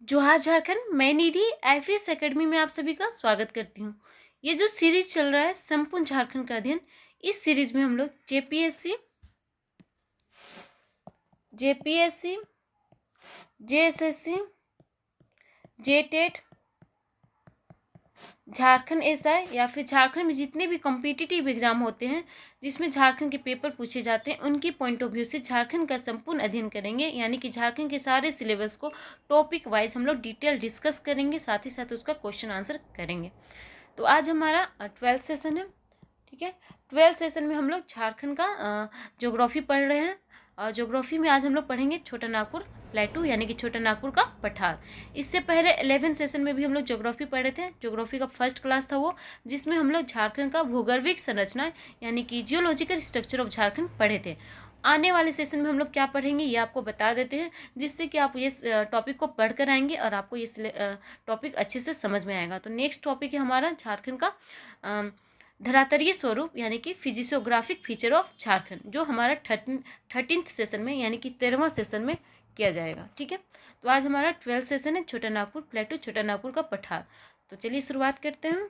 जोहार झारखंड, मैं निधि IPS academy में आप सभी का स्वागत करती हूँ। ये जो सीरीज चल रहा है संपूर्ण झारखंड का अध्ययन, इस सीरीज में हम लोग JPSC, JSSC, JTET, Jharkhand SI या फिर झारखंड में जितने भी कॉम्पिटिटिव एग्जाम होते हैं जिसमें झारखंड के पेपर पूछे जाते हैं, उनकी पॉइंट ऑफ व्यू से झारखंड का संपूर्ण अध्ययन करेंगे। यानी कि झारखंड के सारे सिलेबस को टॉपिक वाइज हम लोग डिटेल डिस्कस करेंगे, साथ ही साथ उसका क्वेश्चन आंसर करेंगे। तो आज हमारा 12th सेशन है। ठीक है, 12th सेशन में हम लोग झारखंड का ज्योग्राफी पढ़ रहे हैं। और ज्योग्राफी में आज हम लोग पढ़ेंगे छोटा नागपुर प्लेटू यानी कि छोटा नागपुर का पठार। इससे पहले 11th सेशन में भी हम लोग ज्योग्राफी पढ़े थे। ज्योग्राफी का फर्स्ट क्लास था वो, जिसमें हम लोग झारखंड का भूगर्भिक संरचना यानी कि जियोलॉजिकल स्ट्रक्चर ऑफ झारखंड पढ़े थे। आने वाले सेशन में हम लोग क्या पढ़ेंगे ये आपको बता देते हैं, जिससे कि आप ये टॉपिक को पढ़ कर आएंगे और आपको ये टॉपिक अच्छे से समझ में आएगा। तो नेक्स्ट टॉपिक है हमारा झारखंड का धरातलीय स्वरूप यानी कि फिजियोग्राफिक फीचर ऑफ झारखंड, जो हमारा 13th सेशन में यानी कि 13वां सेशन में किया जाएगा। ठीक है, तो आज हमारा 12th सेशन है छोटा नागपुर प्लेटू, छोटा नागपुर का पठार। तो चलिए शुरुआत करते हैं।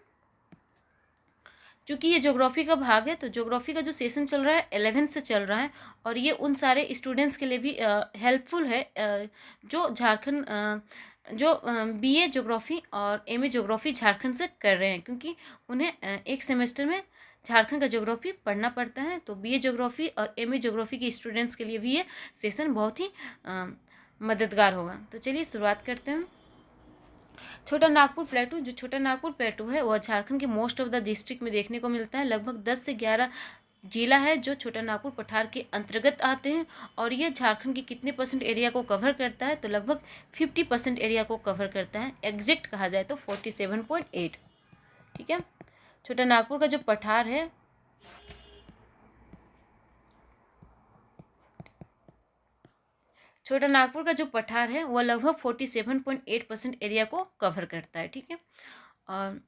क्योंकि ये ज्योग्राफी का भाग है, तो ज्योग्राफी का जो सेशन चल रहा है 11th से चल रहा है, और ये उन सारे स्टूडेंट्स के लिए भी हेल्पफुल है जो झारखंड जो बीए ज्योग्राफी और एमए ज्योग्राफी झारखंड से कर रहे हैं, क्योंकि उन्हें एक सेमेस्टर में झारखंड का ज्योग्राफी पढ़ना पड़ता है। तो बीए ज्योग्राफी और एमए ज्योग्राफी के स्टूडेंट्स के लिए भी ये सेशन बहुत ही मददगार होगा। तो चलिए शुरुआत करते हैं। छोटा नागपुर प्लेटू, जो छोटा नागपुर प्लेटू है वह झारखंड के मोस्ट ऑफ द डिस्ट्रिक्ट में देखने को मिलता है। लगभग 10 से 11 जिला है जो छोटा नागपुर पठार के अंतर्गत आते हैं, और यह झारखंड के कितने परसेंट एरिया को कवर करता है, तो लगभग 50% एरिया को कवर करता है। एग्जैक्ट कहा जाए तो 47.8। ठीक है, छोटा नागपुर का जो पठार है छोटा नागपुर का जो पठार है वह लगभग 47.8% एरिया को कवर करता है। ठीक है, और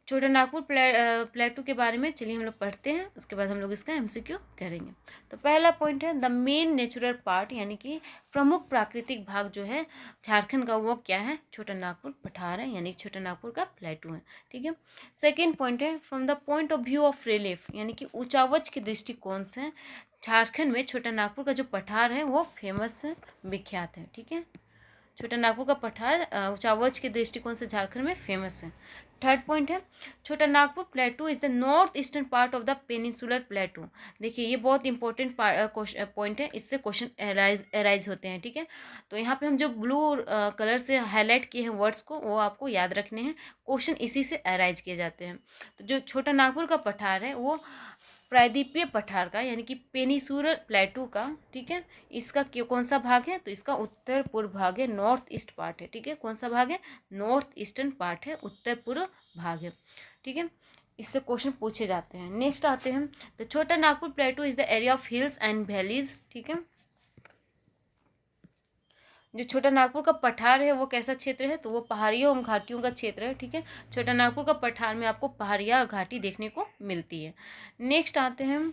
छोटा नागपुर प्लेटू के बारे में चलिए हम लोग पढ़ते हैं, उसके बाद हम लोग इसका एमसीक्यू करेंगे। तो पहला पॉइंट है द मेन नेचुरल पार्ट, यानी कि प्रमुख प्राकृतिक भाग जो है झारखंड का वो क्या है, छोटा नागपुर पठार है, यानी छोटा नागपुर का प्लेटू है। ठीक है, सेकेंड पॉइंट है from the point of view of relief, यानी कि ऊंचावच के दृष्टिकोण से झारखंड में छोटा नागपुर का जो पठार है वो फेमस है, विख्यात है। ठीक है, छोटा नागपुर का पठार ऊंचावच के दृष्टिकोण से झारखंड में फेमस है। थर्ड पॉइंट है छोटा Nagpur plateau is the north eastern part of the peninsular प्लेटू। देखिए ये बहुत इंपॉर्टेंट पॉइंट है, इससे क्वेश्चन एराइज होते हैं। ठीक है, तो यहाँ पे हम जो ब्लू कलर से हाईलाइट किए हैं वर्ड्स को, वो आपको याद रखने हैं, क्वेश्चन इसी से एराइज किए जाते हैं। तो जो छोटा नागपुर का पठार है वो प्रायद्वीपीय पठार का यानी कि पेनिसुलर प्लेटू का, ठीक है, इसका कौन सा भाग है, तो इसका उत्तर पूर्व भाग है, नॉर्थ ईस्ट पार्ट है। ठीक है, कौन सा भाग है, नॉर्थ ईस्टर्न पार्ट है, उत्तर पूर्व भाग है। ठीक है, इससे क्वेश्चन पूछे जाते हैं। नेक्स्ट आते हैं, तो छोटा Nagpur plateau is the area of hills and valleys. ठीक है, जो छोटा नागपुर का पठार है वो कैसा क्षेत्र है, तो वो पहाड़ियों एवं घाटियों का क्षेत्र है। ठीक है, छोटा नागपुर का पठार में आपको पहाड़ियाँ और घाटी देखने को मिलती है। नेक्स्ट आते हैं,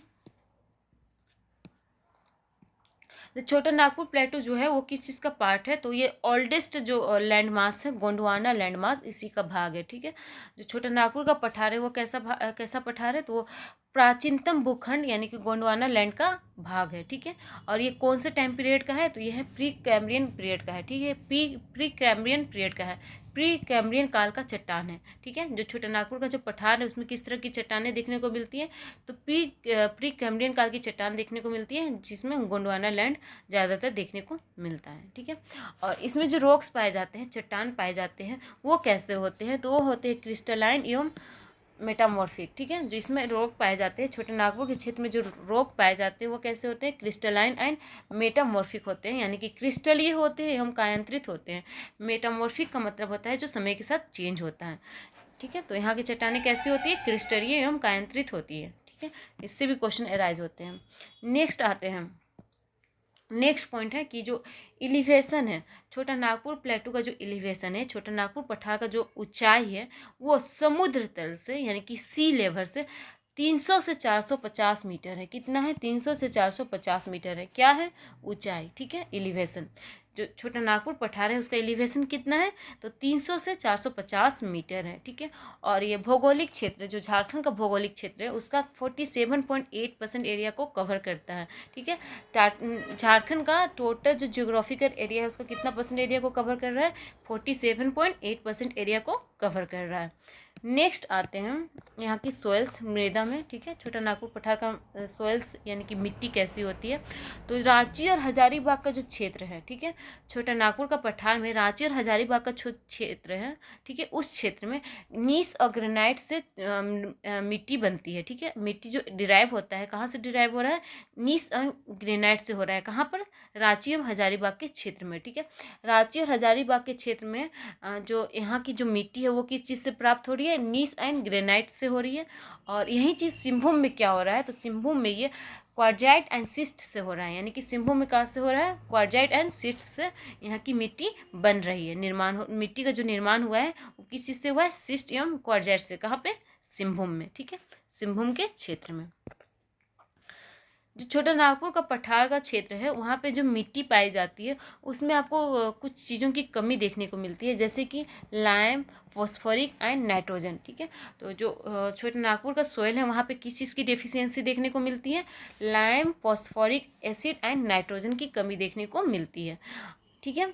तो छोटा नागपुर प्लेटू जो है वो किस चीज़ का पार्ट है, तो ये ओल्डेस्ट जो लैंड मास है गोंडवाना लैंड मास, इसी का भाग है। ठीक है, जो छोटा नागपुर का पठार है वो कैसा पठार है, तो वो प्राचीनतम भूखंड यानी कि गोंडवाना लैंड का भाग है। ठीक है, और ये कौन से टाइम पीरियड का है, तो ये है प्री कैम्ब्रियन पीरियड का है। ठीक है, प्री कैम्ब्रियन पीरियड का है, प्री कैम्ब्रियन काल का चट्टान है। ठीक है, जो छोटा नागपुर का जो पठार है उसमें किस तरह की चट्टानें देखने को मिलती है, तो प्री कैम्ब्रियन काल की चट्टान देखने को मिलती है, जिसमें गोंडवाना लैंड ज़्यादातर देखने को मिलता है। ठीक है, और इसमें जो रॉक्स पाए जाते हैं, चट्टान पाए जाते हैं, वो कैसे होते हैं, तो वो होते हैं क्रिस्टलाइन एवं मेटामॉर्फिक। ठीक है, जो इसमें रॉक पाए जाते हैं छोटे नागपुर के क्षेत्र में, जो रॉक पाए जाते हैं वो कैसे होते हैं, क्रिस्टलाइन एंड मेटामॉर्फिक होते हैं, यानी कि क्रिस्टलीय होते हैं एवं कायांतरित होते हैं। मेटामॉर्फिक का मतलब होता है जो समय के साथ चेंज होता है। ठीक है, तो यहाँ की चट्टानें कैसी होती है, क्रिस्टलीय एवं कायांतरित होती है। ठीक है, इससे भी क्वेश्चन एराइज होते हैं। नेक्स्ट आते हैं, नेक्स्ट पॉइंट है कि जो एलिवेशन है छोटा नागपुर प्लेटू का, जो एलिवेशन है छोटा नागपुर पठार का जो ऊंचाई है वो समुद्र तल से यानी कि सी लेवल से 300 से 450 मीटर है। कितना है, 300 से 450 मीटर है, क्या है, ऊंचाई। ठीक है, एलिवेशन। जो छोटा नागपुर पठार है उसका एलिवेशन कितना है, तो 300 से 450 मीटर है, ठीक है। और ये भौगोलिक क्षेत्र, जो झारखंड का भौगोलिक क्षेत्र है उसका 47.8% एरिया को कवर करता है, ठीक है। झारखंड का टोटल जो जियोग्राफिकल एरिया है उसका कितना परसेंट एरिया को कवर कर रहा है, 47.8% एरिया को कवर कर रहा है। नेक्स्ट आते हैं यहाँ की सोइल्स, मृदा में, ठीक है। छोटा नागपुर पठार का सोइल्स यानी कि मिट्टी कैसी होती है, तो रांची और हजारीबाग का जो क्षेत्र है, ठीक है, छोटा नागपुर का पठार में रांची और हजारीबाग का क्षेत्र है, ठीक है। उस क्षेत्र में नीस और ग्रेनाइट से मिट्टी बनती है, ठीक है। मिट्टी जो डिराइव होता है, कहाँ से डिराइव हो रहा है, नीस और ग्रेनाइट से हो रहा है, कहाँ पर, रांची और हजारीबाग के क्षेत्र में, ठीक है। रांची और हजारीबाग के क्षेत्र में जो यहाँ की जो मिट्टी है वो किस चीज़ से प्राप्त हो रही है, नीस एंड ग्रेनाइट से हो रही है। और यही चीज़ सिंहभूम में क्या हो रहा है, तो सिंहभूम में ये क्वार्जाइट एंड सिस्ट से हो रहा है, यानी कि सिंहभूम में कहाँ से हो रहा है, क्वार्जाइट एंड सिस्ट से यहाँ की मिट्टी बन रही है, मिट्टी का जो निर्माण हुआ है वो किस चीज़ से हुआ है, सिस्ट एवं क्वार्जाइट से, कहाँ पे, सिंहभूम में, ठीक है, सिंहभूम के क्षेत्र में। जो छोटा नागपुर का पठार का क्षेत्र है वहाँ पे जो मिट्टी पाई जाती है उसमें आपको कुछ चीज़ों की कमी देखने को मिलती है, जैसे कि लाइम, फॉस्फोरिक एंड नाइट्रोजन, ठीक है। तो जो छोटा नागपुर का सोइल है वहाँ पे किस चीज़ की डेफिशिएंसी देखने को मिलती है, lime, phosphoric acid and nitrogen की कमी देखने को मिलती है, ठीक है।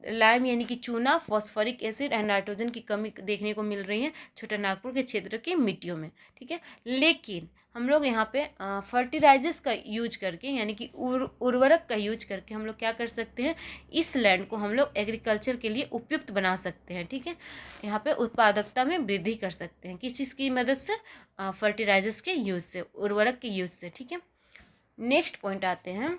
लाइम यानी कि चूना, फॉस्फोरिक एसिड एंड नाइट्रोजन की कमी देखने को मिल रही है छोटा नागपुर के क्षेत्र की मिट्टियों में, ठीक है। लेकिन हम लोग यहाँ पे फर्टिलाइजर्स का यूज करके, यानी कि उर्वरक का यूज करके हम लोग क्या कर सकते हैं, इस लैंड को हम लोग एग्रीकल्चर के लिए उपयुक्त बना सकते हैं, ठीक है। यहाँ पे उत्पादकता में वृद्धि कर सकते हैं, किस चीज़ की मदद से, फर्टिलाइजर्स के यूज से, उर्वरक के यूज से, ठीक है। नेक्स्ट पॉइंट आते हैं,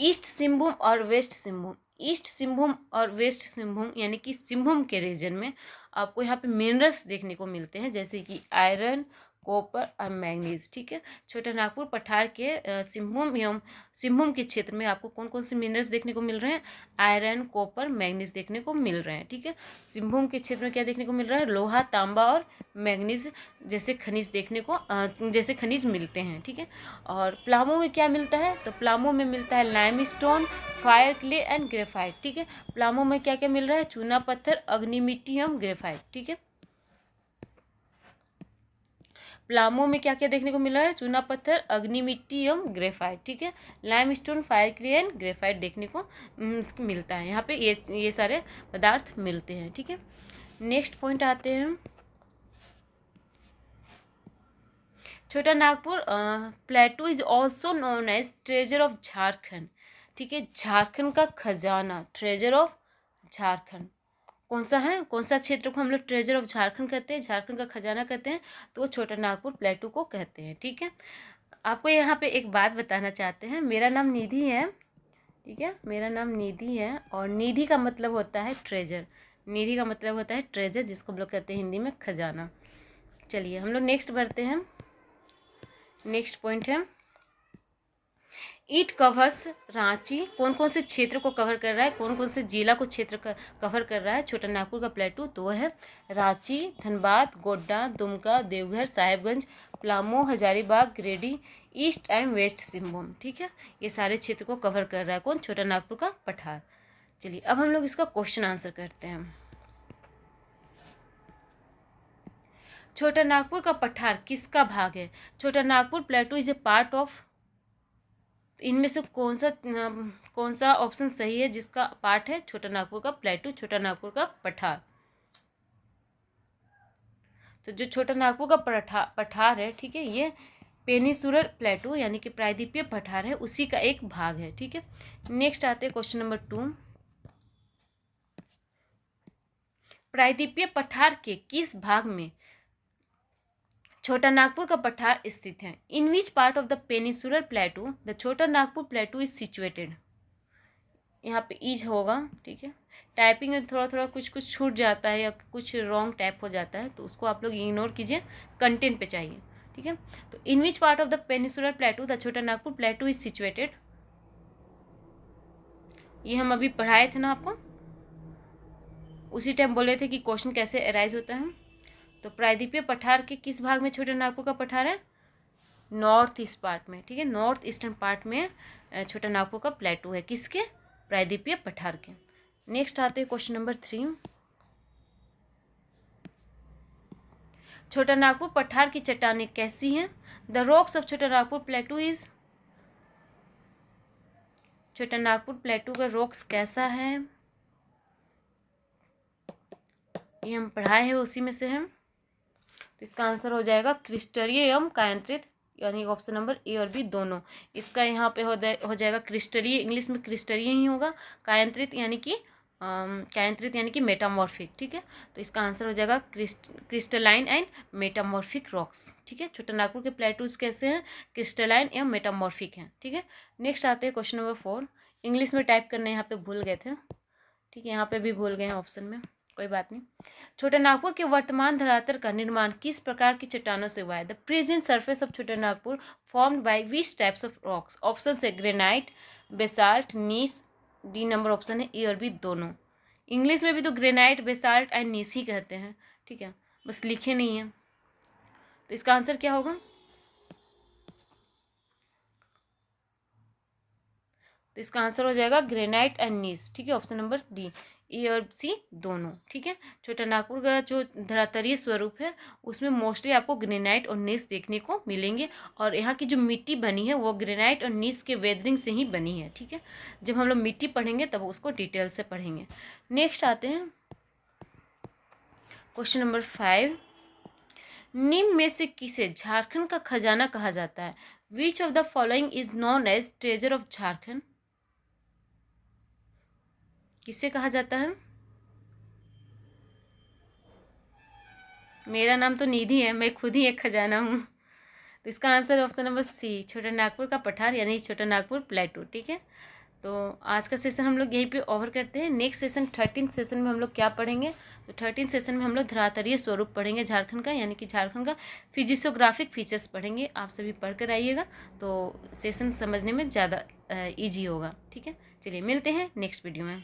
ईस्ट सिंहभूम और वेस्ट सिंहभूम। ईस्ट सिंहभूम और वेस्ट सिंहभूम यानी कि सिंहभूम के रीजन में आपको यहाँ पे मिनरल्स देखने को मिलते हैं, जैसे कि आयरन, कॉपर और मैंगनीज, ठीक है। छोटा नागपुर पठार के सिंहभूम के क्षेत्र में आपको कौन कौन से मिनरल्स देखने को मिल रहे हैं, आयरन, कॉपर, मैंगनीज देखने को मिल रहे हैं, ठीक है। सिंहभूम के क्षेत्र में क्या देखने को मिल रहा है, लोहा, तांबा और मैंगनीज जैसे खनिज जैसे खनिज मिलते हैं, ठीक है। और प्लामू में क्या मिलता है, तो प्लामू में मिलता है limestone, fire clay and graphite, ठीक है। प्लामू में क्या क्या मिल रहा है, चूना पत्थर, अग्नि मिट्टी एवं ग्रेफाइट, ठीक है। प्लामो में क्या क्या देखने को मिल रहा है, चूना पत्थर, अग्नि मिट्टी एवं ग्रेफाइट, ठीक है। Limestone, fire clay and graphite देखने को मिलता है, यहाँ पे ये सारे पदार्थ मिलते हैं, ठीक है। नेक्स्ट पॉइंट आते हैं, Chota Nagpur plateau is also known as treasure of Jharkhand, ठीक है। झारखंड का खजाना, ट्रेजर ऑफ झारखंड कौन सा है, कौन सा क्षेत्र को हम लोग ट्रेजर ऑफ झारखंड कहते हैं, झारखंड का खजाना कहते हैं, तो वो छोटा नागपुर प्लेटू को कहते हैं, ठीक है। आपको यहाँ पे एक बात बताना चाहते हैं, मेरा नाम निधि है, ठीक है, मेरा नाम निधि है, और निधि का मतलब होता है ट्रेजर, निधि का मतलब होता है ट्रेजर, जिसको हम लोग कहते हैं हिंदी में खजाना। चलिए हम लोग नेक्स्ट बढ़ते हैं। नेक्स्ट पॉइंट है, इट कवर्स रांची, कौन कौन से क्षेत्र को कवर कर रहा है, कौन कौन से जिला को क्षेत्र कवर कर रहा है छोटा नागपुर का प्लेटू, तो वो है Ranchi, Dhanbad, Godda, Dumka, Deoghar, Sahebganj, Palamu, Hazaribagh, Giridih, east and west Singhbhum, ठीक है। ये सारे क्षेत्र को कवर कर रहा है कौन, छोटा नागपुर का पठार। चलिए अब हम लोग इसका क्वेश्चन आंसर करते हैं। छोटा नागपुर का पठार किसका भाग है, छोटा Nagpur plateau is a part of, इनमें से कौन सा ऑप्शन सही है जिसका पार्ट है छोटा नागपुर का प्लेटू, छोटा नागपुर का पठार। तो जो छोटा नागपुर का पठार है, ठीक है, ये पेनिसुलर प्लेटू यानी कि प्रायद्वीपीय पठार है, उसी का एक भाग है, ठीक है। नेक्स्ट आते हैं क्वेश्चन नंबर 2, प्रायद्वीपीय पठार के किस भाग में छोटा नागपुर का पठार स्थित है, in which part of the peninsular plateau the Chota Nagpur plateau is situated. यहाँ पे ईज होगा, ठीक है। टाइपिंग में थोड़ा थोड़ा कुछ छूट जाता है या कुछ रॉन्ग टाइप हो जाता है, तो उसको आप लोग इग्नोर कीजिए, कंटेंट पे चाहिए, ठीक है। तो in which part of the peninsular plateau the Chota Nagpur plateau is situated, ये हम अभी पढ़ाए थे ना आपको, उसी टाइम बोले थे कि क्वेश्चन कैसे अराइज होता है। तो प्रायद्वीपीय पठार के किस भाग में छोटा नागपुर का पठार है, नॉर्थ ईस्ट पार्ट में, ठीक है, नॉर्थ ईस्टर्न पार्ट में छोटा नागपुर का प्लेटू है, किसके, प्रायद्वीपीय पठार के। नेक्स्ट आते हैं क्वेश्चन नंबर 3। छोटा नागपुर पठार की चट्टानें कैसी हैं? द रॉक्स ऑफ छोटा नागपुर प्लेटू इज, छोटा नागपुर प्लेटू का रॉक्स कैसा है, ये हम पढ़ाए हैं, उसी में से हैं। तो इसका आंसर हो जाएगा क्रिस्टलीय एवं कायांतरित, यानी ऑप्शन नंबर ए और बी दोनों। इसका यहाँ पे हो जाएगा क्रिस्टलीय, इंग्लिश में क्रिस्टलीय ही होगा, कायांतरित यानी कि मेटामॉर्फिक, ठीक है। तो इसका आंसर हो जाएगा क्रिस्टलाइन एंड मेटामॉर्फिक रॉक्स, ठीक है। छोटा नागपुर के प्लेटूज कैसे हैं, क्रिस्टलाइन एवं मेटामॉर्फिक हैं, ठीक है। नेक्स्ट आते हैं क्वेश्चन नंबर 4। इंग्लिश में टाइप करने यहाँ पे भूल गए थे, ठीक है, यहाँ पे भी भूल गए हैं ऑप्शन में, कोई बात नहीं। छोटा नागपुर के वर्तमान धरातल का निर्माण किस प्रकार की चट्टानों से हुआ है? द प्रेजेंट सरफेस ऑफ छोटा Nagpur formed by which types of rocks? Option है ग्रेनाइट, बेसाल्ट, नीस, डी नंबर ऑप्शन है ए और बी दोनों। इंग्लिश में भी तो ग्रेनाइट, बेसाल्ट एंड नीस ही कहते हैं, ठीक है, बस लिखे नहीं है। तो इसका आंसर क्या होगा? तो इसका आंसर हो जाएगा ग्रेनाइट एंड नीस, ठीक है, ऑप्शन नंबर डी, ए और सी दोनों, ठीक है। छोटा नागपुर का जो धरातलीय स्वरूप है उसमें मोस्टली आपको ग्रेनाइट और नीस देखने को मिलेंगे, और यहाँ की जो मिट्टी बनी है वो ग्रेनाइट और नीस के वेदरिंग से ही बनी है, ठीक है। जब हम लोग मिट्टी पढ़ेंगे तब उसको डिटेल से पढ़ेंगे। नेक्स्ट आते हैं क्वेश्चन नंबर 5। निम्न में से किसे झारखंड का खजाना कहा जाता है? Which of the following is known as treasure of Jharkhand? किसे कहा जाता है? मेरा नाम तो निधि है, मैं खुद ही एक खजाना हूँ। तो इसका आंसर ऑप्शन नंबर सी, छोटा नागपुर का पठार यानी छोटा नागपुर प्लेटू, ठीक है। तो आज का सेशन हम लोग यहीं पे ओवर करते हैं। नेक्स्ट सेशन 13 सेशन में हम लोग क्या पढ़ेंगे? तो 13 सेशन में हम लोग धरातलीय स्वरूप पढ़ेंगे झारखंड का, यानी कि झारखंड का फिजियोग्राफिक फीचर्स पढ़ेंगे। आप सभी पढ़ कर आइएगा तो सेशन समझने में ज़्यादा ईजी होगा, ठीक है। चलिए मिलते हैं नेक्स्ट वीडियो में।